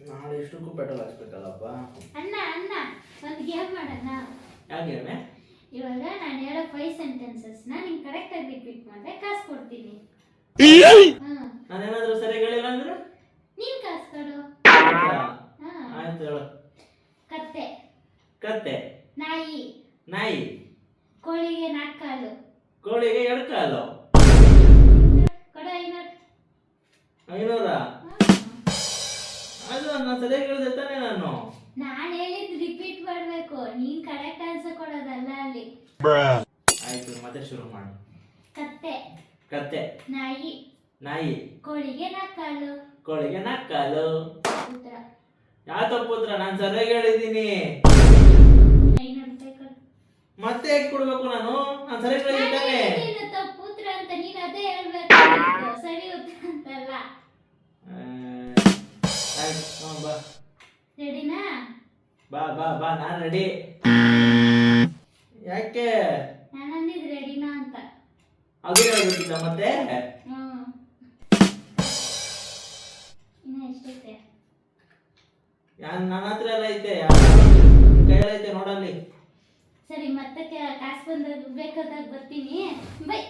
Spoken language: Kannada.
ನಾಳೆ ಎಷ್ಟಕ್ಕೂ ಪೆಟ್ರೋಲ್ ಹಾಕ್ಸ್ಬೇಕಲ್ಲಪ್ಪ. ಅಣ್ಣ ಅಣ್ಣ ಒಂದು ಗೇಮ್ ಮಾಡೋಣ. ಯಾವ ಗೇಮೆ? ಇವಾಗ ನಾನು ಹೇಳೋ 5 ಸೆಂಟೆನ್ಸಸ್ನ ನೀನು ಕರೆಕ್ಟಾಗಿ ರಿಪೀಟ್ ಮಾಡಿದ್ರೆ ಕಾಸು ಕೊಡ್ತೀನಿ. ನಾನೇನಾದ್ರೂ ಸರಿಯಾಗಿ ಹೇಳಿಲ್ಲ ಅಂದ್ರೆ ನೀನು ಕಾಸು ಕೊಡು. ಆಯ್ತು ಹೇಳು. ಕತ್ತೆ. ಕತ್ತೆ. ನಾಯಿ. ನಾಯಿ. ಕೋಳಿಗೆ 4 ಕಾಲು. ಕೋಳಿಗೆ 2 ಕಾಲು. ಕೊಡು 500. 500? ಅದು ನಾನು ಸರಿಯಾಗಿ ಹೇಳಿದೆ ತಾನೇ ನಾನು. ನಾನು ಹೇಳಿದ್ದು ರಿಪೀಟ್ ಮಾಡಬೇಕು, ನೀನು ಕರೆಕ್ಟ್ ಆನ್ಸರ್ ಕೊಡೋದಲ್ಲ ಅಲ್ಲಿ. ಆಯ್ತು, ಮತ್ತೆ ಶುರು ಮಾಡಿ. ಕತ್ತೆ. ಕತ್ತೆ. ನಾಯಿ. ನಾಯಿ. ಕೋಳಿಗೆ 4 ಕಾಲು. ಕೋಳಿಗೆ 4 ಕಾಲು. ಉತ್ತರ. ಯಾವ ತಪ್ಪುತ್ರ? ನಾನು ಸರಿಯಾಗಿ ಹೇಳಿದ್ದೀನಿ. 500 ರೂಪಾಯಿ ಕೊಡು. ಮತ್ತೆ ಹೇಗೆ ಕೊಡ್ಬೇಕು ನಾನು? ನಾನು ಸರಿಯಾಗಿ ಹೇಳಿದ್ದಾನೆ. ನೀನು ತಪ್ಪು ಉತ್ತರ ಅಂತ ನೀನು ಅದೇ ಹೇಳ್ಬೇಕು, ಸರಿ ಉತ್ತರ ಅಂತಲ್ಲ. ಆಯ್ತು, ಬಾ. ರೆಡಿನಾ? ಬಾ ಬಾ ಬಾ, ನಾನು ರೆಡಿ. ಯಾಕೆ? ನಾನು ಅಂದಿದ್ದು ರೆಡಿನಾ ಅಂತ. ಅದು ಹೇಳ್ಬೇಕಿಲ್ಲ ಮತ್ತೆ? ಇನ್ನು ಎಷ್ಟೈತೆ? ನನ್ನ ಹತ್ರ ಎಲ್ಲ ಐತೆ, ಕೈಯಲ್ಲಿ ಐತೆ ನೋಡಲ್ಲಿ. ಸರಿ, ಮತ್ತೆ ಕಾಸು ಬಂದಾಗ ಬೇಕಾದಾಗ ಬರ್ತೀನಿ. ಬೈ.